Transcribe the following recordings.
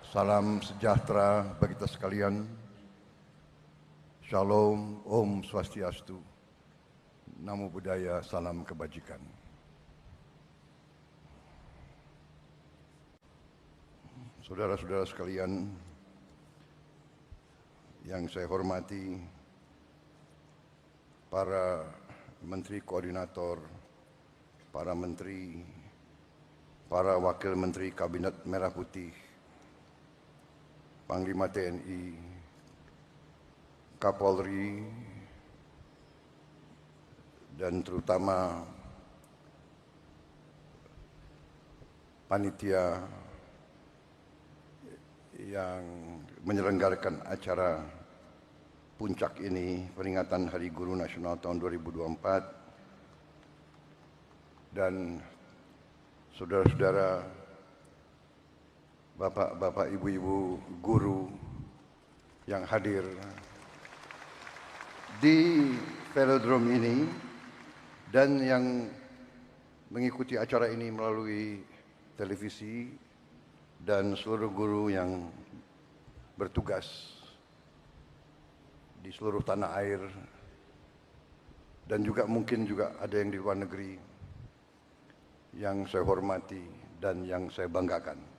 Salam sejahtera bagi kita sekalian. Shalom, Om Swastiastu. Namo Buddhaya, salam kebajikan. Saudara-saudara sekalian yang saya hormati, para menteri koordinator, para menteri, para wakil menteri Kabinet Merah Putih, Panglima TNI, Kapolri, dan terutama panitia yang menyelenggarakan acara puncak ini, peringatan Hari Guru Nasional tahun 2024, dan saudara-saudara, bapak-bapak, ibu-ibu guru yang hadir di velodrome ini dan yang mengikuti acara ini melalui televisi, dan seluruh guru yang bertugas di seluruh tanah air, dan juga mungkin juga ada yang di luar negeri yang saya hormati dan yang saya banggakan.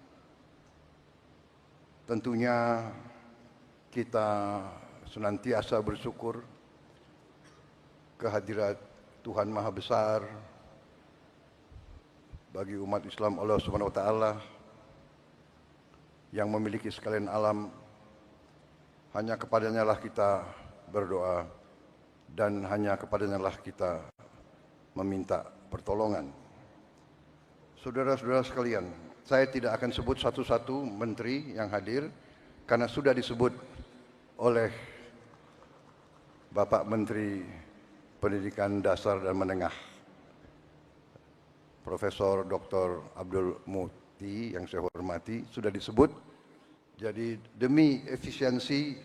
Tentunya kita senantiasa bersyukur kehadirat Tuhan Maha Besar bagi umat Islam, Allah Subhanahu wa Ta'ala, yang memiliki sekalian alam. Hanya kepadanya lah kita berdoa dan hanya kepadanya lah kita meminta pertolongan. Saudara-saudara sekalian, saya tidak akan sebut satu-satu menteri yang hadir karena sudah disebut oleh Bapak Menteri Pendidikan Dasar dan Menengah, Profesor Dr. Abdul Muti, yang saya hormati, sudah disebut. Jadi demi efisiensi,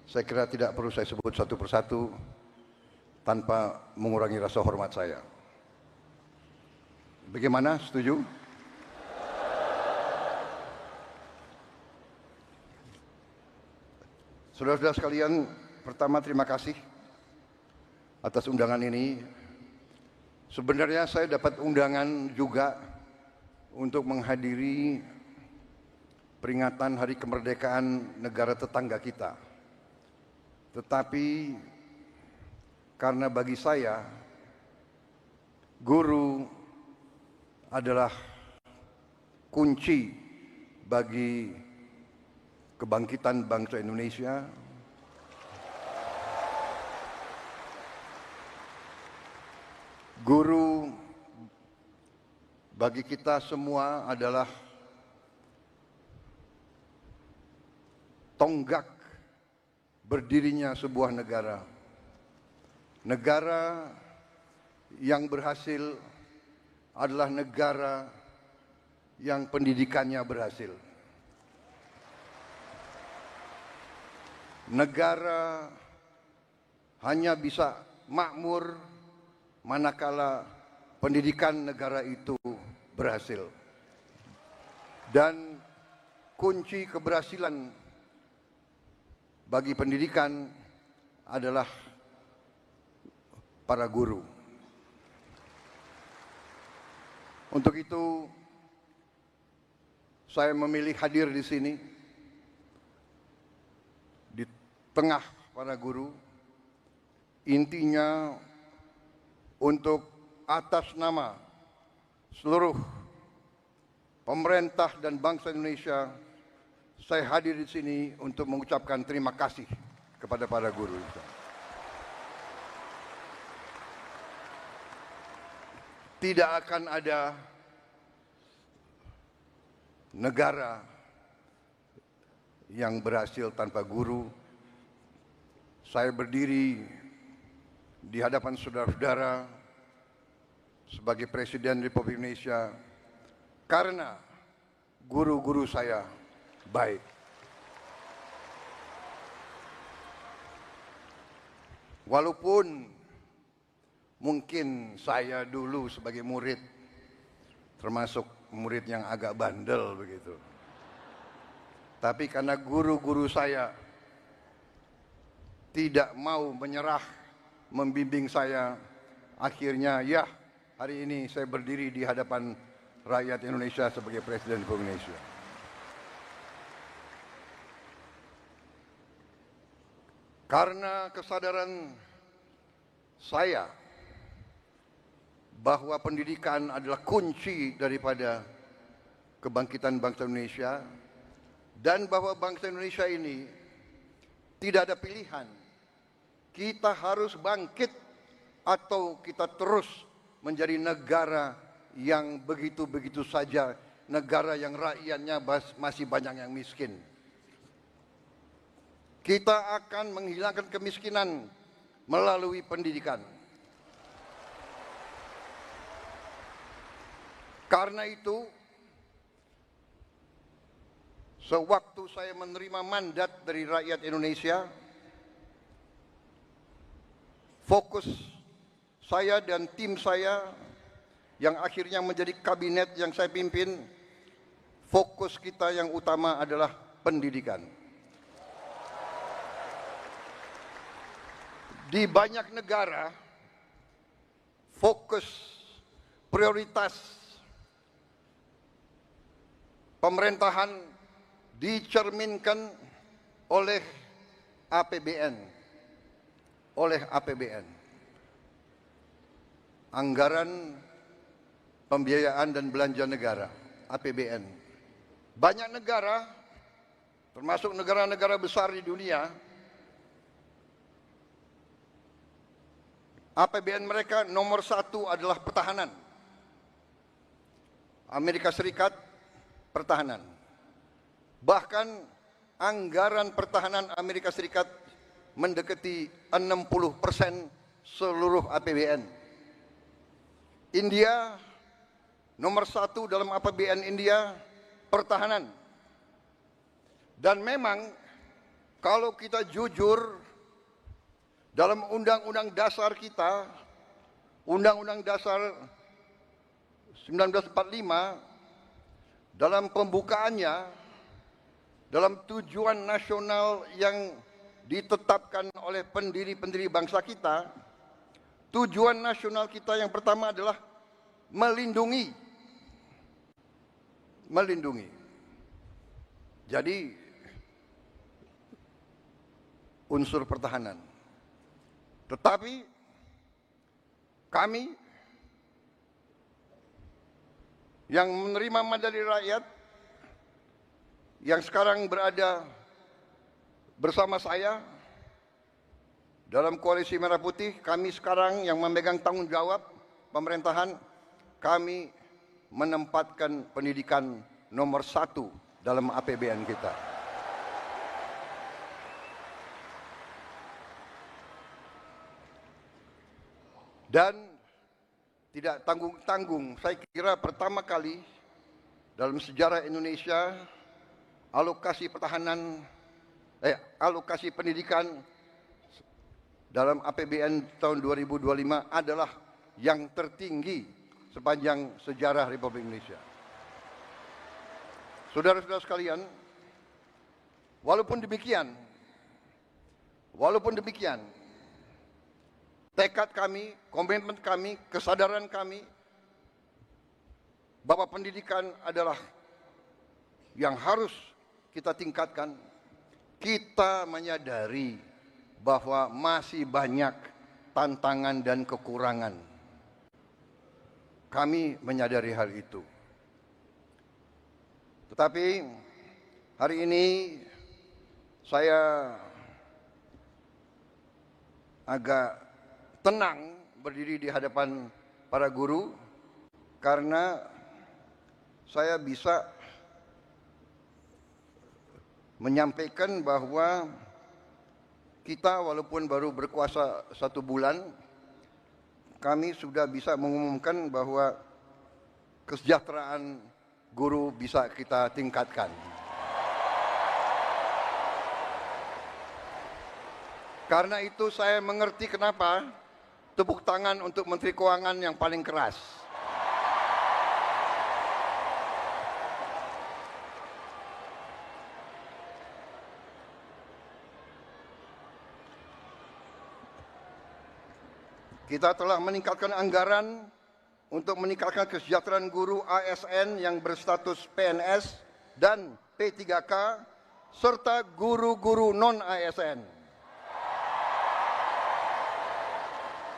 saya kira tidak perlu saya sebut satu persatu tanpa mengurangi rasa hormat saya. Bagaimana? Setuju? Saudara-saudara sekalian, pertama terima kasih atas undangan ini. Sebenarnya saya dapat undangan juga untuk menghadiri peringatan Hari Kemerdekaan negara tetangga kita. Tetapi karena bagi saya, guru adalah kunci bagi kebangkitan bangsa Indonesia. Guru bagi kita semua adalah tonggak berdirinya sebuah negara. Negara yang berhasil adalah negara yang pendidikannya berhasil. Negara hanya bisa makmur manakala pendidikan negara itu berhasil. Dan kunci keberhasilan bagi pendidikan adalah para guru. Untuk itu, saya memilih hadir di sini di tengah para guru, intinya untuk atas nama seluruh pemerintah dan bangsa Indonesia, saya hadir di sini untuk mengucapkan terima kasih kepada para guru. Tidak akan ada negara yang berhasil tanpa guru. Saya berdiri di hadapan saudara-saudara sebagai Presiden Republik Indonesia karena guru-guru saya baik. Walaupun mungkin saya dulu sebagai murid termasuk murid yang agak bandel begitu. Tapi karena guru-guru saya tidak mau menyerah, membimbing saya, akhirnya ya hari ini saya berdiri di hadapan rakyat Indonesia sebagai Presiden Republik Indonesia. Karena kesadaran saya bahwa pendidikan adalah kunci daripada kebangkitan bangsa Indonesia, dan bahwa bangsa Indonesia ini tidak ada pilihan. Kita harus bangkit atau kita terus menjadi negara yang begitu-begitu saja, negara yang rakyatnya masih banyak yang miskin. Kita akan menghilangkan kemiskinan melalui pendidikan. Karena itu, sewaktu saya menerima mandat dari rakyat Indonesia, fokus saya dan tim saya yang akhirnya menjadi kabinet yang saya pimpin, fokus kita yang utama adalah pendidikan. Di banyak negara, fokus prioritas pemerintahan dicerminkan oleh APBN, anggaran pembiayaan dan belanja negara, APBN. Banyak negara, termasuk negara-negara besar di dunia, APBN mereka nomor 1 adalah pertahanan. Amerika Serikat, pertahanan. Bahkan anggaran pertahanan Amerika Serikat mendekati 60% seluruh APBN. India, nomor 1 dalam APBN India, pertahanan. Dan memang kalau kita jujur, dalam undang-undang dasar kita, Undang-Undang Dasar 1945, dalam pembukaannya, dalam tujuan nasional yang ditetapkan oleh pendiri-pendiri bangsa kita, tujuan nasional kita yang pertama adalah melindungi. Jadi, unsur pertahanan. Tetapi kami yang menerima mandat dari rakyat, yang sekarang berada bersama saya dalam Koalisi Merah Putih, kami sekarang yang memegang tanggung jawab pemerintahan, kami menempatkan pendidikan nomor 1 dalam APBN kita. Dan tidak tanggung-tanggung, saya kira pertama kali dalam sejarah Indonesia alokasi pendidikan dalam APBN tahun 2025 adalah yang tertinggi sepanjang sejarah Republik Indonesia. Saudara-saudara sekalian, walaupun demikian, tekad kami, komitmen kami, kesadaran kami bahwa pendidikan adalah yang harus kita tingkatkan. Kita menyadari bahwa masih banyak tantangan dan kekurangan. Kami menyadari hal itu. Tetapi hari ini saya agak tenang berdiri di hadapan para guru karena saya bisa menyampaikan bahwa kita walaupun baru berkuasa 1 bulan, kami sudah bisa mengumumkan bahwa kesejahteraan guru bisa kita tingkatkan. Karena itu saya mengerti kenapa tepuk tangan untuk Menteri Keuangan yang paling keras. Kita telah meningkatkan anggaran untuk meningkatkan kesejahteraan guru ASN yang berstatus PNS dan P3K serta guru-guru non-ASN.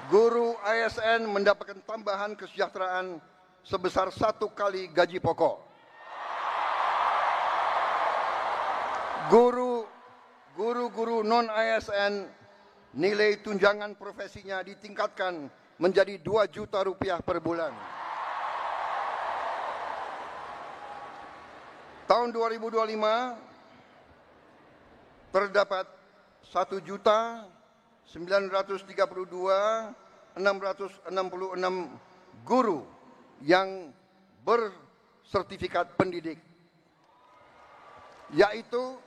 Guru ASN mendapatkan tambahan kesejahteraan sebesar 1 kali gaji pokok. Guru-guru non-ASN nilai tunjangan profesinya ditingkatkan menjadi 2 juta rupiah per bulan. Tahun 2025 terdapat 1.932.666 guru yang bersertifikat pendidik, yaitu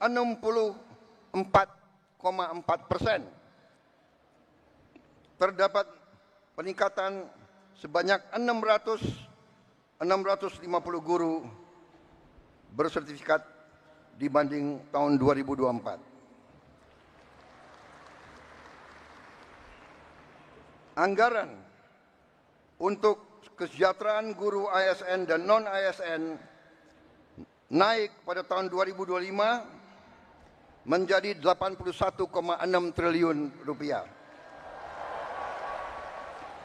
64,4%. Terdapat peningkatan sebanyak 650 guru bersertifikat dibanding tahun 2024. Anggaran untuk kesejahteraan guru ASN dan non-ASN naik pada tahun 2025 menjadi 81,6 triliun rupiah.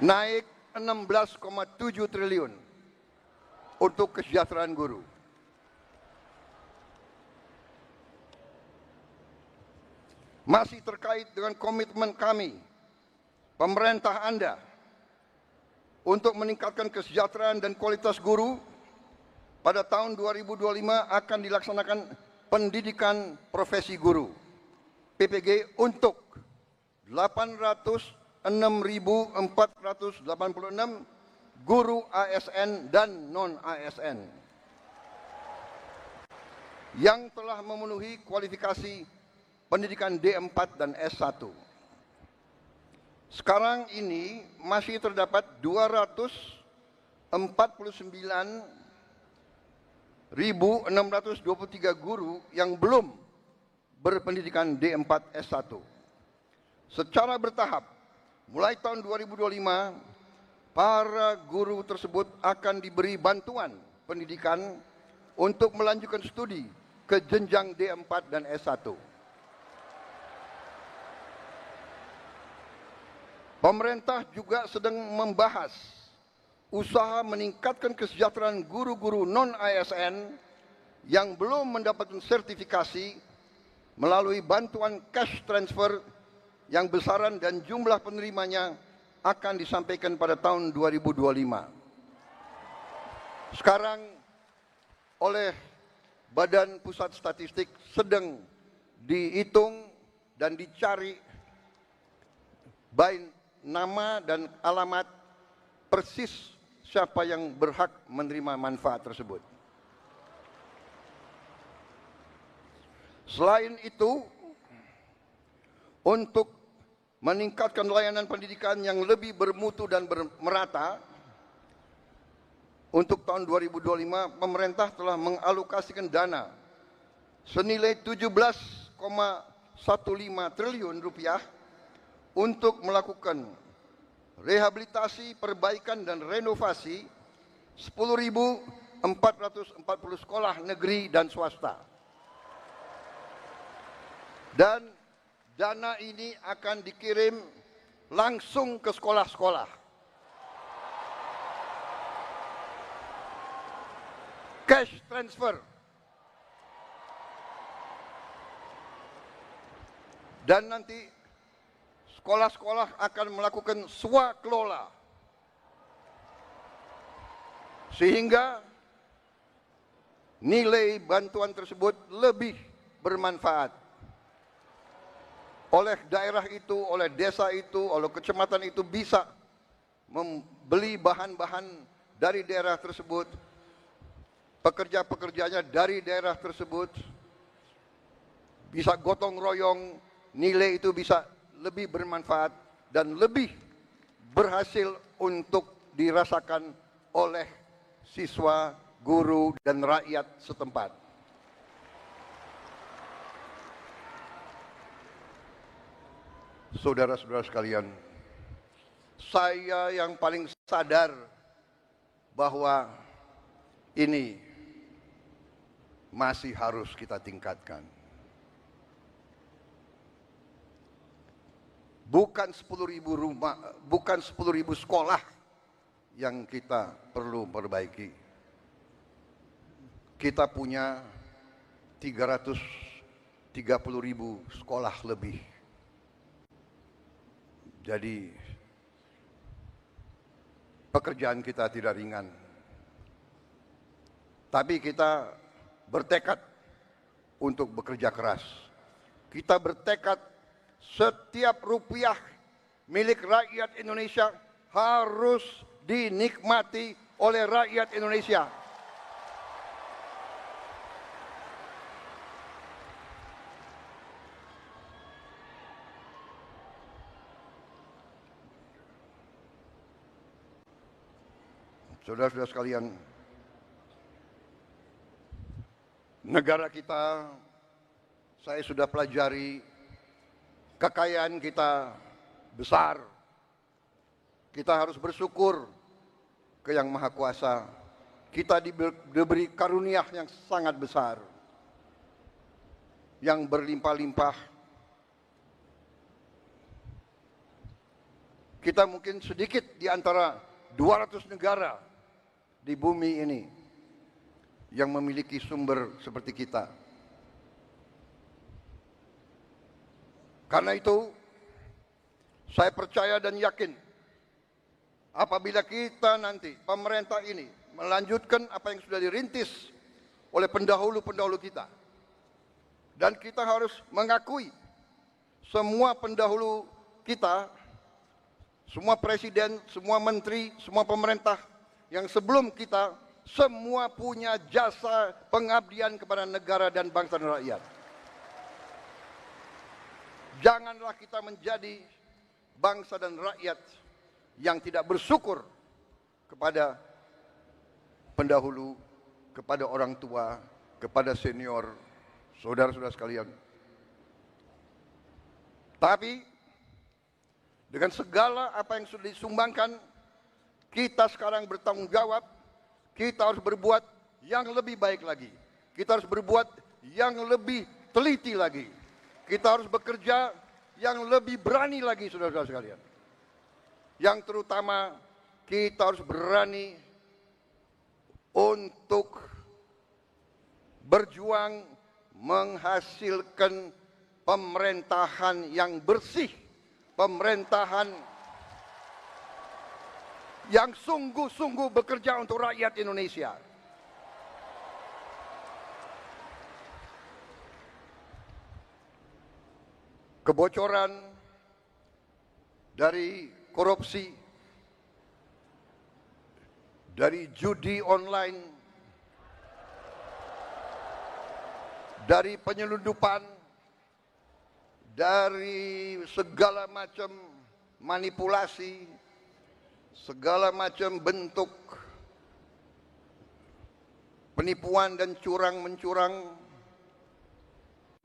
Naik 16,7 triliun untuk kesejahteraan guru. Masih terkait dengan komitmen kami, pemerintah Anda, untuk meningkatkan kesejahteraan dan kualitas guru, pada tahun 2025 akan dilaksanakan pendidikan profesi guru PPG untuk 806.486 guru ASN dan non-ASN yang telah memenuhi kualifikasi pendidikan D4 dan S1. Sekarang ini masih terdapat 249.623 guru yang belum berpendidikan D4 S1. Secara bertahap, mulai tahun 2025, para guru tersebut akan diberi bantuan pendidikan untuk melanjutkan studi ke jenjang D4 dan S1. Pemerintah juga sedang membahas usaha meningkatkan kesejahteraan guru-guru non-ASN yang belum mendapatkan sertifikasi melalui bantuan cash transfer yang besaran dan jumlah penerimanya akan disampaikan pada tahun 2025. Sekarang oleh Badan Pusat Statistik sedang dihitung dan dicari baik nama dan alamat persis siapa yang berhak menerima manfaat tersebut. Selain itu, untuk meningkatkan layanan pendidikan yang lebih bermutu dan merata, untuk tahun 2025 pemerintah telah mengalokasikan dana senilai 17,15 triliun rupiah untuk melakukan rehabilitasi, perbaikan dan renovasi 10.440 sekolah negeri dan swasta. Dan dana ini akan dikirim langsung ke sekolah-sekolah. Cash transfer. Dan nanti sekolah-sekolah akan melakukan swakelola. Sehingga nilai bantuan tersebut lebih bermanfaat. Oleh daerah itu, oleh desa itu, oleh kecamatan itu bisa membeli bahan-bahan dari daerah tersebut, pekerja-pekerjanya dari daerah tersebut, bisa gotong royong, nilai itu bisa lebih bermanfaat dan lebih berhasil untuk dirasakan oleh siswa, guru, dan rakyat setempat. Saudara-saudara sekalian, saya yang paling sadar bahwa ini masih harus kita tingkatkan. Bukan 10.000 rumah, bukan 10.000 sekolah yang kita perlu perbaiki. Kita punya 330.000 sekolah lebih. Jadi pekerjaan kita tidak ringan. Tapi kita bertekad untuk bekerja keras. Kita bertekad setiap rupiah milik rakyat Indonesia harus dinikmati oleh rakyat Indonesia. Saudara-saudara sekalian, negara kita, saya sudah pelajari, kekayaan kita besar. Kita harus bersyukur ke Yang Maha Kuasa. Kita diberi karunia yang sangat besar, yang berlimpah-limpah. Kita mungkin sedikit di antara 200 negara di bumi ini yang memiliki sumber seperti kita. Karena itu, saya percaya dan yakin apabila kita nanti, pemerintah ini, melanjutkan apa yang sudah dirintis oleh pendahulu-pendahulu kita. Dan kita harus mengakui semua pendahulu kita, semua presiden, semua menteri, semua pemerintah yang sebelum kita, semua punya jasa pengabdian kepada negara dan bangsa dan rakyat. Janganlah kita menjadi bangsa dan rakyat yang tidak bersyukur kepada pendahulu, kepada orang tua, kepada senior, saudara-saudara sekalian. Tapi dengan segala apa yang sudah disumbangkan, kita sekarang bertanggung jawab, kita harus berbuat yang lebih baik lagi. Kita harus berbuat yang lebih teliti lagi. Kita harus bekerja yang lebih berani lagi, saudara-saudara sekalian. Yang terutama kita harus berani untuk berjuang menghasilkan pemerintahan yang bersih, pemerintahan yang sungguh-sungguh bekerja untuk rakyat Indonesia. Kebocoran dari korupsi, dari judi online, dari penyelundupan, dari segala macam manipulasi, segala macam bentuk penipuan dan curang-mencurang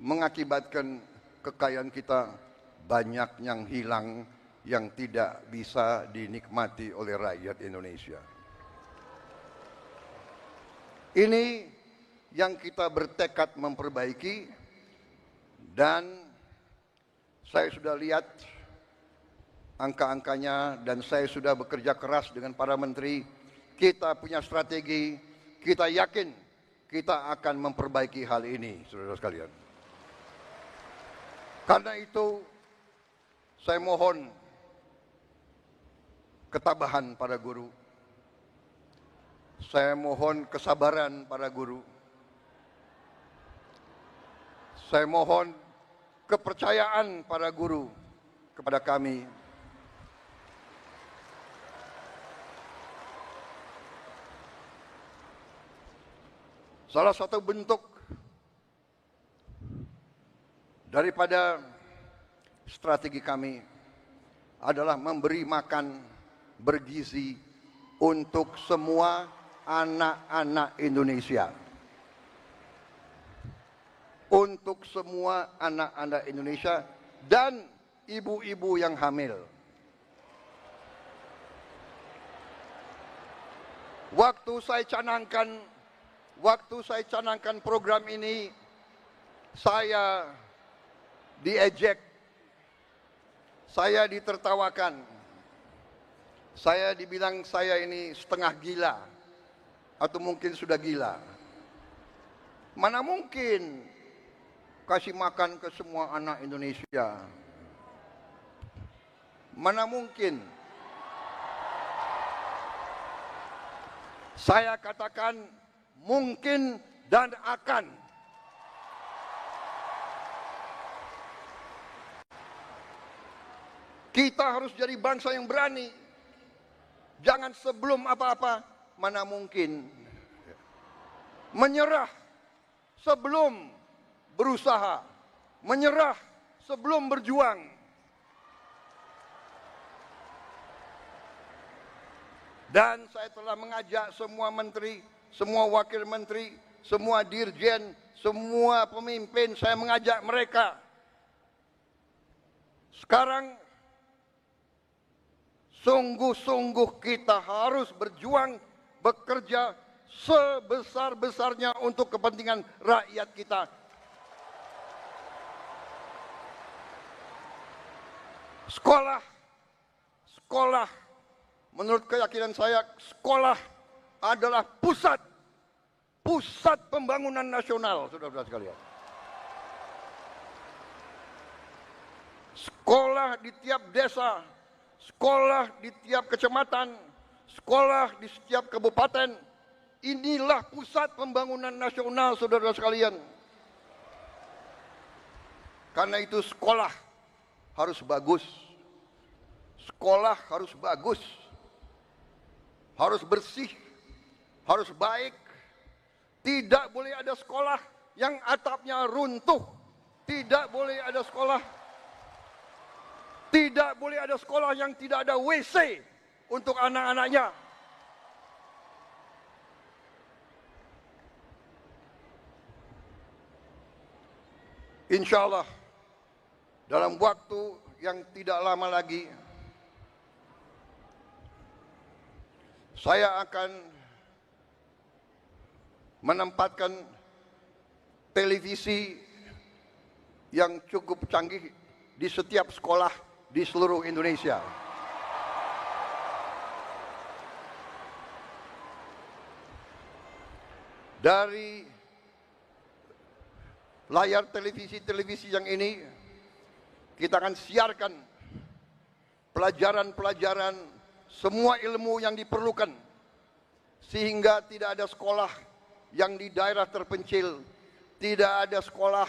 mengakibatkan kekayaan kita banyak yang hilang, yang tidak bisa dinikmati oleh rakyat Indonesia. Ini yang kita bertekad memperbaiki, dan saya sudah lihat angka-angkanya dan saya sudah bekerja keras dengan para menteri. Kita punya strategi, kita yakin kita akan memperbaiki hal ini, saudara sekalian. Karena itu, saya mohon ketabahan para guru. Saya mohon kesabaran para guru. Saya mohon kepercayaan para guru kepada kami. Salah satu bentuk daripada strategi kami adalah memberi makan bergizi untuk semua anak-anak Indonesia. Untuk semua anak-anak Indonesia dan ibu-ibu yang hamil. Waktu saya canangkan program ini, saya diejek, saya ditertawakan, saya dibilang saya ini setengah gila, atau mungkin sudah gila. Mana mungkin kasih makan ke semua anak Indonesia? Mana mungkin? Saya katakan mungkin dan akan. Kita harus jadi bangsa yang berani. Jangan sebelum apa-apa, mana mungkin. Menyerah sebelum berusaha. Menyerah sebelum berjuang. Dan saya telah mengajak semua menteri, semua wakil menteri, semua dirjen, semua pemimpin, saya mengajak mereka. Sekarang sungguh-sungguh kita harus berjuang, bekerja sebesar-besarnya untuk kepentingan rakyat kita. Sekolah, menurut keyakinan saya, sekolah adalah pusat pembangunan nasional, saudara-saudara sekalian. Sekolah di tiap desa, sekolah di tiap kecamatan, sekolah di setiap kabupaten, inilah pusat pembangunan nasional, saudara-saudara sekalian. Karena itu sekolah harus bagus, sekolah harus bagus, harus bersih, harus baik. Tidak boleh ada sekolah yang atapnya runtuh. Tidak boleh ada sekolah yang tidak ada WC untuk anak-anaknya. Insya Allah dalam waktu yang tidak lama lagi saya akan menempatkan televisi yang cukup canggih di setiap sekolah di seluruh Indonesia. Dari layar televisi yang ini, kita akan siarkan pelajaran-pelajaran, semua ilmu yang diperlukan, sehingga tidak ada sekolah yang di daerah terpencil, tidak ada sekolah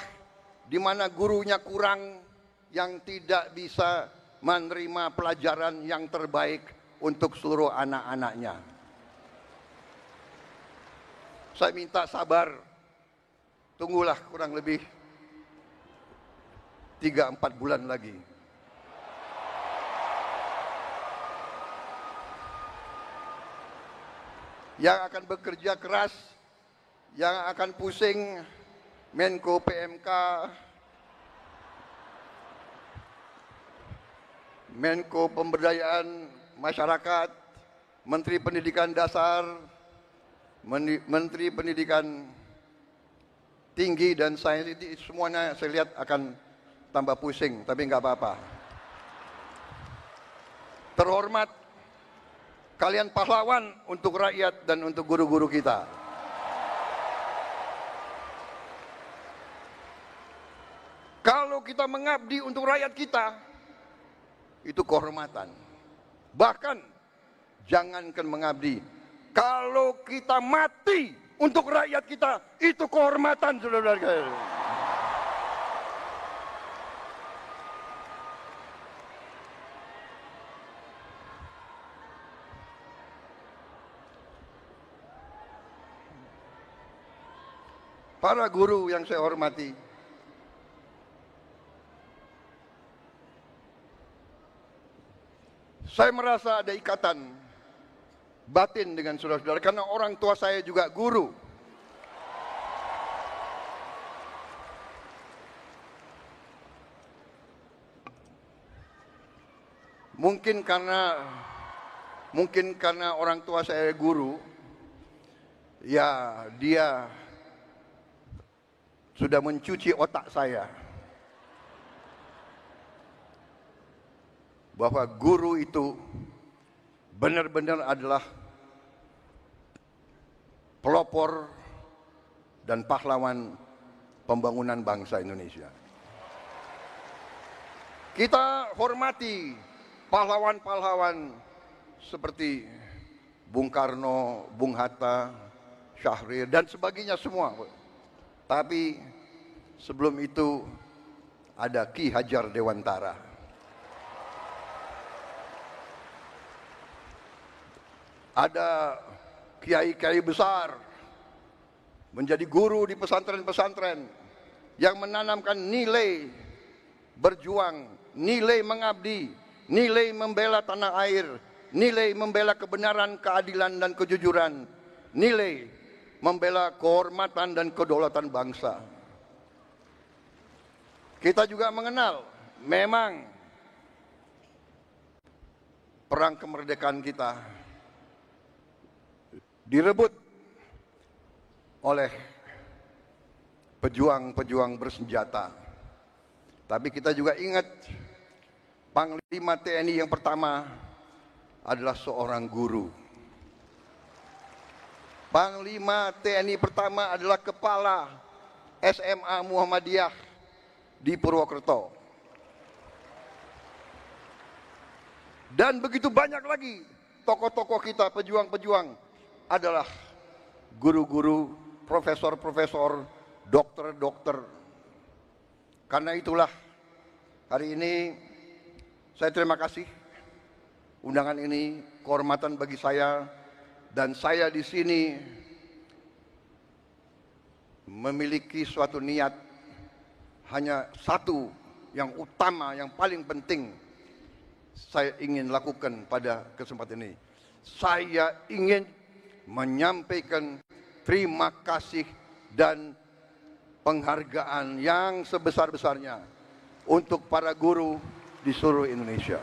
di mana gurunya kurang, yang tidak bisa menerima pelajaran yang terbaik untuk seluruh anak-anaknya. Saya minta sabar, tunggulah kurang lebih 3-4 bulan lagi. Yang akan bekerja keras, yang akan pusing, Menko PMK, Menko Pemberdayaan Masyarakat, Menteri Pendidikan Dasar, Menteri Pendidikan Tinggi dan Sains, semuanya saya lihat akan tambah pusing, tapi nggak apa-apa. Terhormat, kalian pahlawan untuk rakyat dan untuk guru-guru kita. Kalau kita mengabdi untuk rakyat kita, itu kehormatan. Bahkan, jangankan mengabdi, kalau kita mati untuk rakyat kita, itu kehormatan, saudara-saudara. Para guru yang saya hormati, saya merasa ada ikatan batin dengan saudara-saudara karena orang tua saya juga guru. Mungkin karena orang tua saya guru, Ya, dia sudah mencuci otak saya bahwa guru itu benar-benar adalah pelopor dan pahlawan pembangunan bangsa Indonesia. Kita hormati pahlawan-pahlawan seperti Bung Karno, Bung Hatta, Syahrir, dan sebagainya semua. Tapi sebelum itu ada Ki Hajar Dewantara. Ada kiai-kiai besar menjadi guru di pesantren-pesantren yang menanamkan nilai berjuang, nilai mengabdi, nilai membela tanah air, nilai membela kebenaran, keadilan, dan kejujuran, nilai membela kehormatan dan kedaulatan bangsa. Kita juga mengenal memang perang kemerdekaan kita direbut oleh pejuang-pejuang bersenjata. Tapi kita juga ingat Panglima TNI yang pertama adalah seorang guru. Panglima TNI pertama adalah kepala SMA Muhammadiyah di Purwokerto. Dan begitu banyak lagi tokoh-tokoh kita, pejuang-pejuang adalah guru-guru, profesor-profesor, dokter-dokter. Karena itulah hari ini saya terima kasih undangan ini, kehormatan bagi saya, dan saya di sini memiliki suatu niat hanya satu yang utama, yang paling penting saya ingin lakukan pada kesempatan ini. Saya ingin menyampaikan terima kasih dan penghargaan yang sebesar-besarnya untuk para guru di seluruh Indonesia.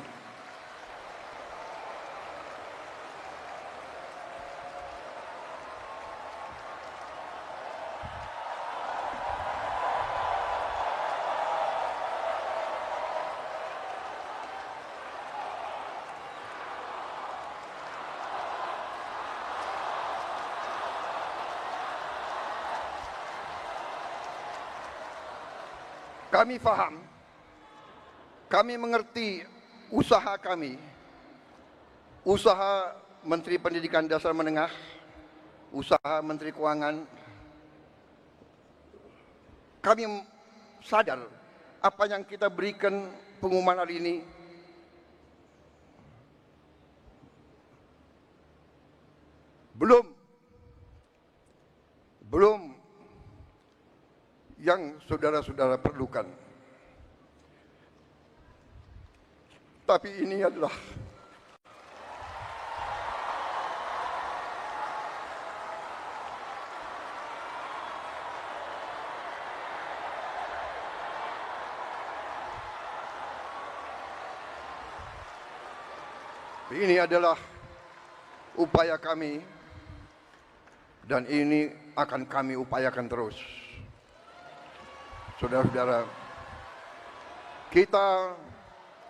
Kami paham, kami mengerti usaha kami, usaha Menteri Pendidikan Dasar Menengah, usaha Menteri Keuangan. Kami sadar apa yang kita berikan pengumuman hari ini belum yang saudara-saudara perlukan. Tapi ini adalah upaya kami, dan ini akan kami upayakan terus. Saudara-saudara, kita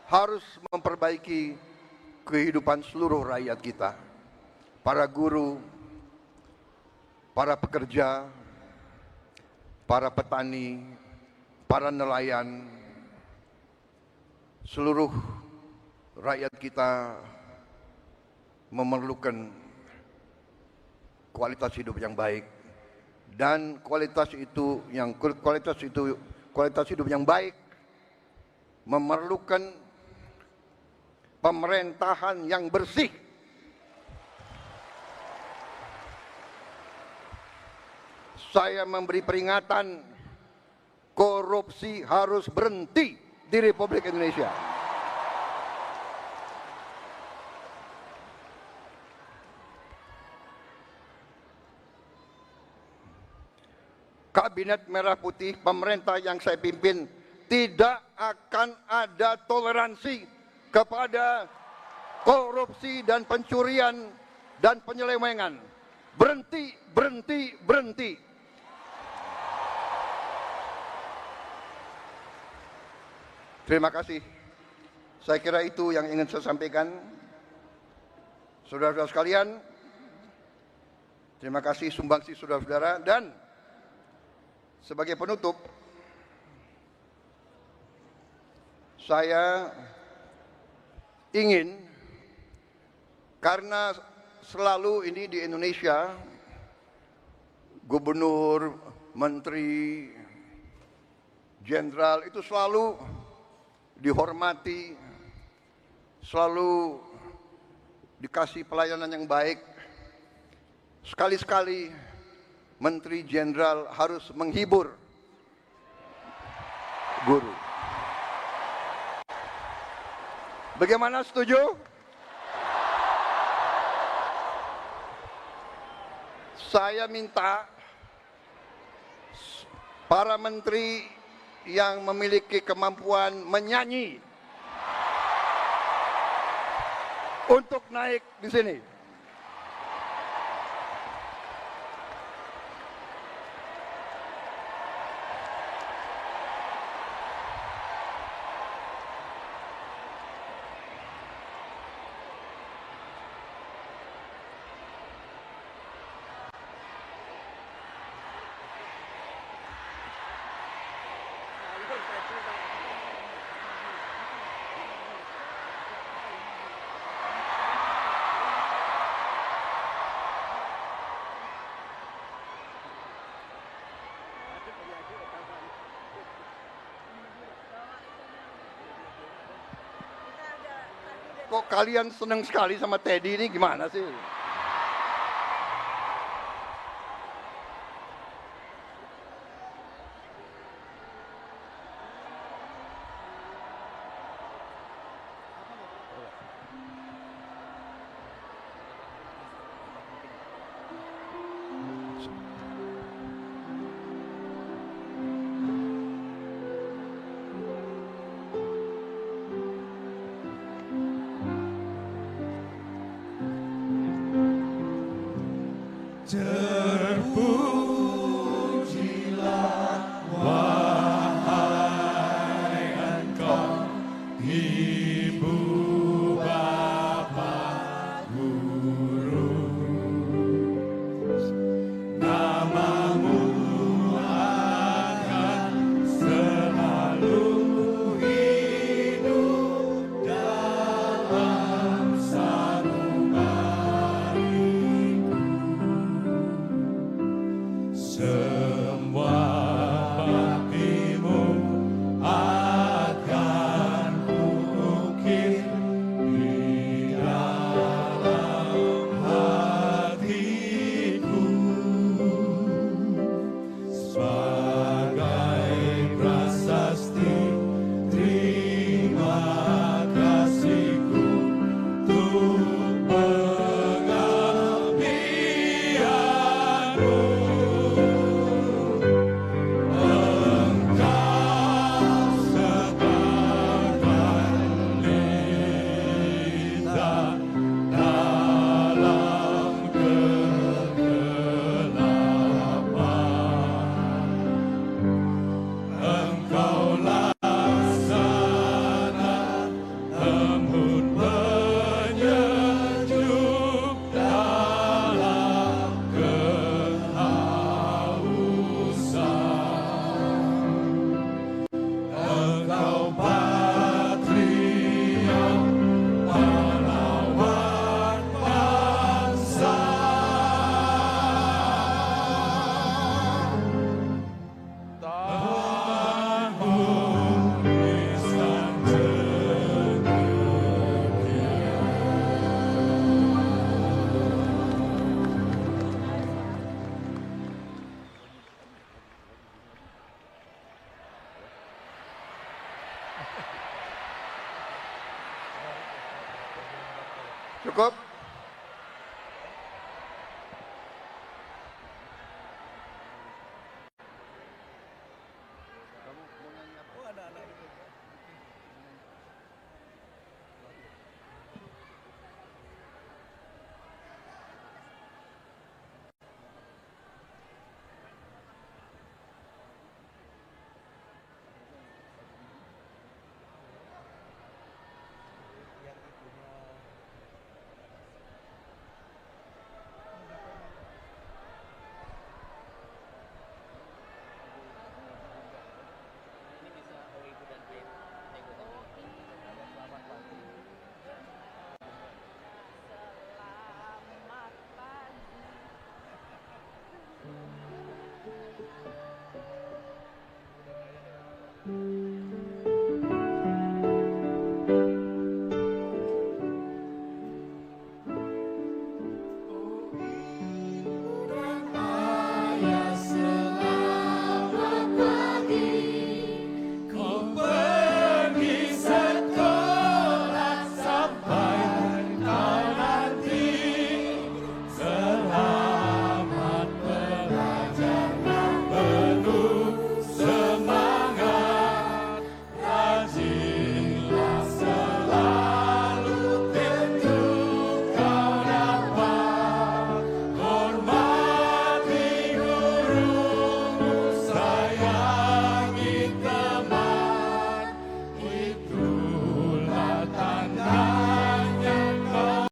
harus memperbaiki kehidupan seluruh rakyat kita. Para guru, para pekerja, para petani, para nelayan, seluruh rakyat kita memerlukan kualitas hidup yang baik. Dan kualitas hidup yang baik memerlukan pemerintahan yang bersih. Saya memberi peringatan, korupsi harus berhenti di Republik Indonesia. Kabinet Merah Putih, pemerintah yang saya pimpin, tidak akan ada toleransi kepada korupsi dan pencurian dan penyelewengan. Berhenti, berhenti, berhenti. Terima kasih. Saya kira itu yang ingin saya sampaikan. Saudara-saudara sekalian, terima kasih sumbangsi saudara-saudara, dan sebagai penutup, saya ingin, karena selalu ini di Indonesia, gubernur, menteri, jenderal itu selalu dihormati, selalu dikasih pelayanan yang baik. Sekali-sekali menteri jenderal harus menghibur guru. Bagaimana, setuju? Saya minta para menteri yang memiliki kemampuan menyanyi untuk naik di sini. Kok kalian senang sekali sama Teddy ini, gimana sih? Terpujilah wahai Engkau, Ibu Bapa Guru. Namamu akan selalu hidup dalam sanubariku. Semua baktimu akan kuukir di dalam hatiku sebagai prasasti terima kasihku untuk pengabdianmu. Cukup?